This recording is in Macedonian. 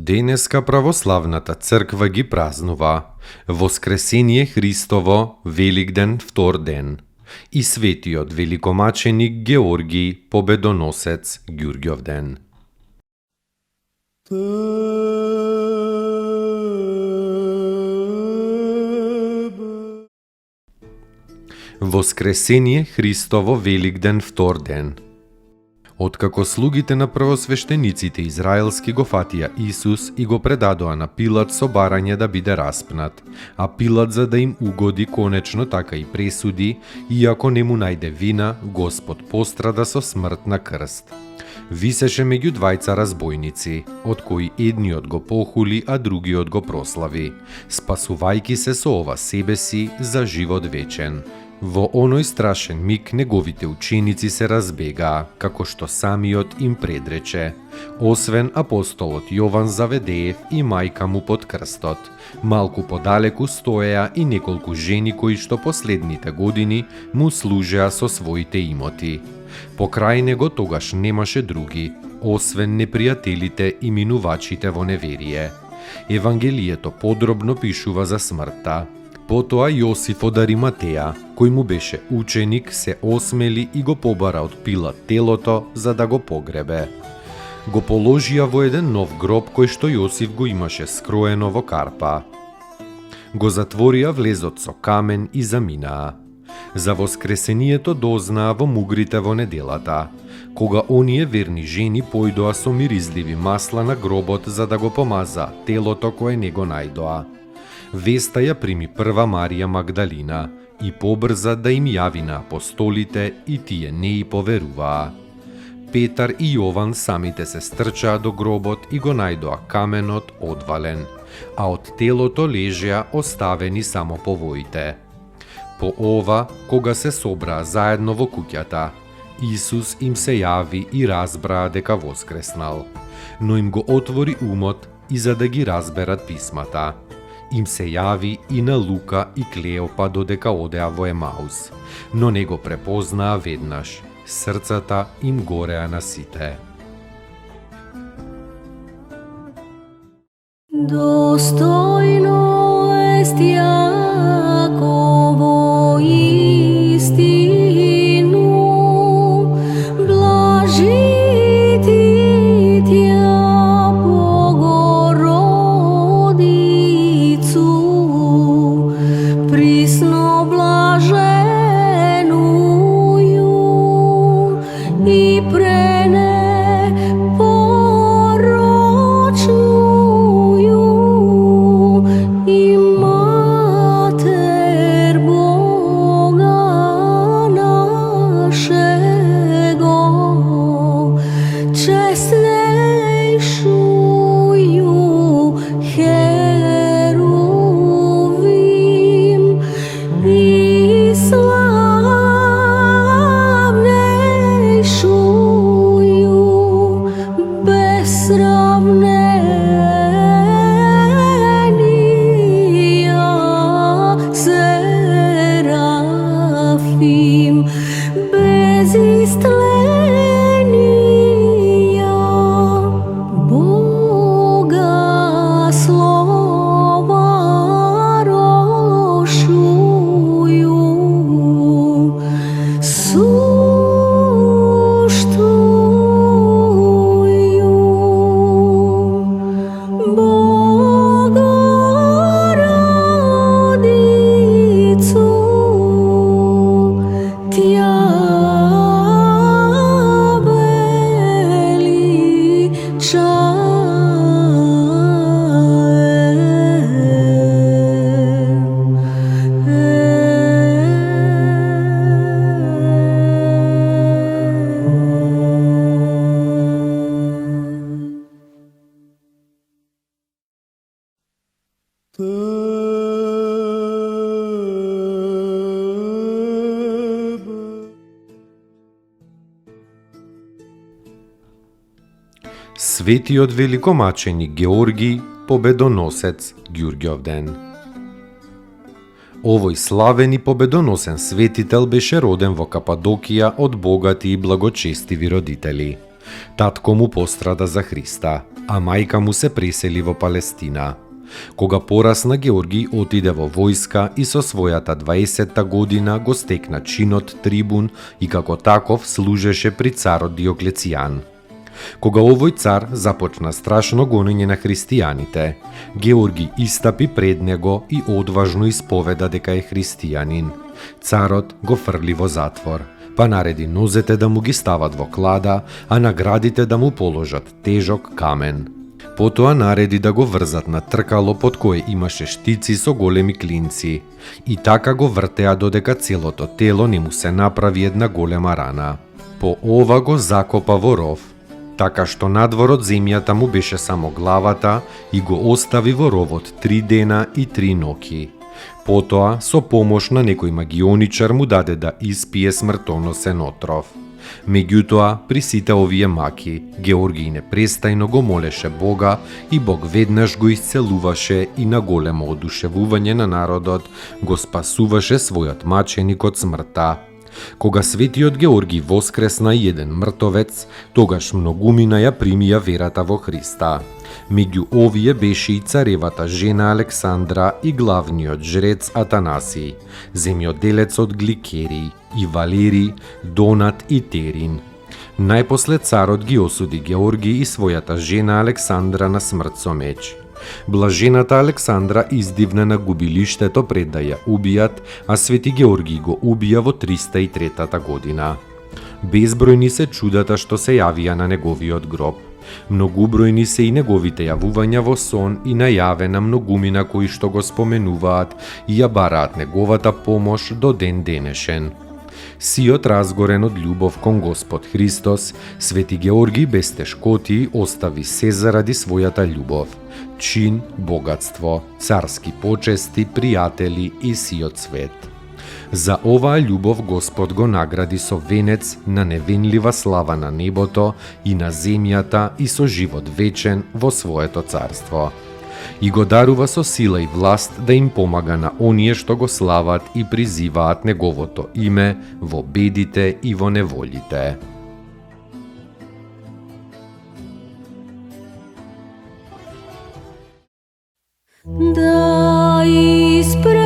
Денеска православната црква ги празнува Воскресение Христово, Великден, втор ден, и светиот великомаченик Георгий, победоносец, Ѓурѓовден. Воскресение Христово, Великден, втор ден. Откако слугите на првосвештениците израелски го фатија Исус и го предадоа на Пилат со барање да биде распнат, а Пилат за да им угоди конечно така и пресуди, иако не му најде вина, Господ пострада со смрт на крст. Висеше меѓу двајца разбойници, од кои едниот го похули, а другиот го прослави, спасувајки се со ова себе си за живот вечен. Во оној страшен миг неговите ученици се разбегаа, како што самиот им предрече, освен апостолот Јован Заведеев и мајка му под крстот. Малку подалеку стоеа и неколку жени кои што последните години му служеа со своите имоти. Покрај него тогаш немаше други, освен непријателите и минувачите во неверие. Евангелието подробно пишува за смртта. Потоа Јосиф од Ариматеја, кој му беше ученик, се осмели и го побара од Пилат телото за да го погребе. Го положија во еден нов гроб кој што Јосиф го имаше скроено во карпа. Го затворија влезот со камен и заминаа. За воскресението дознаа во мугрите во неделата, кога оние верни жени појдоа со миризливи масла на гробот за да го помаза телото кое не го најдоа. Веста ја прими прва Марија Магдалина и побрза да им јави на апостолите и тие не и поверуваа. Петар и Јован самите се стрчаа до гробот и го најдоа каменот одвален, а од телото лежеа оставени само повоите. По ова, кога се собраа заедно во куќата, Исус им се јави и разбраа дека воскреснал, но им го отвори умот и за да ги разберат писмата. Им се јави и на Лука и Клеопа додека одеа во Емаус, но не го препознаа веднаш. Срцата им гореа на сите. Достојно ест Јаково истину, блажити тја Богородицу, присно блаженују и пренепорочнују и Матер Бога нашего, честнейшую Херувим и славнейшую без сравнения Серафим, без истления Бога слова рошую, суштую Богородицу, тя Светиот великомаченик Георгий, победоносец Ѓурѓовден. Овој славен и победоносен светител беше роден во Кападокија од богати и благочестиви родители. Татко му пострада за Христа, а мајка му се пресели во Палестина. Кога порасна, Георгий отиде во војска и со својата 20-та година го стекна чинот трибун и како таков служеше при царот Диоклецијан. Кога овој цар започна страшно гонење на христијаните, Георгий истапи пред него и одважно исповеда дека е христијанин. Царот го фрли во затвор, па нареди нозете да му ги стават во клада, а наградите да му положат тежок камен. Потоа нареди да го врзат на тркало под кое имаше штици со големи клинци, и така го вртеа додека целото тело не му се направи една голема рана. По ова го закопа во ров, така што надвор од земјата му беше само главата и го остави во ровот 3 дена и 3 ноќи. Потоа, со помош на некој магионичар му даде да испие смртоносен отров. Меѓутоа, при сите овие маки, Георгий непрестајно го молеше Бога и Бог веднаш го исцелуваше и на големо одушевување на народот го спасуваше својот маченик од смртта. Кога светиот Георгий воскресна еден мртовец, тогаш многумина ја примија верата во Христа. Меѓу овие беше и царевата жена Александра и главниот жрец Атанаси, земјоделецот Гликерий и Валерий, Донат и Терин. Најпосле царот ги осуди Георгий и својата жена Александра на смрт со меч. Блажената Александра издивна на губилиштето пред да ја убијат, а свети Георгий го убија во 303 година. Безбројни се чудата што се јавија на неговиот гроб. Многубројни се и неговите јавувања во сон и најаве на многумина кои што го споменуваат и ја бараат неговата помош до ден денешен. Сиот разгорен од љубов кон Господ Христос, свети Георгий без тешкоти остави се заради својата љубов, чин, богатство, царски почести, пријатели и сиот свет. За оваа љубов Господ го награди со венец на невинлива слава на небото и на земјата и со живот вечен во своето царство. И го дарува со сила и власт да им помага на оние што го слават и призиваат неговото име во бедите и во неволите. Да исправим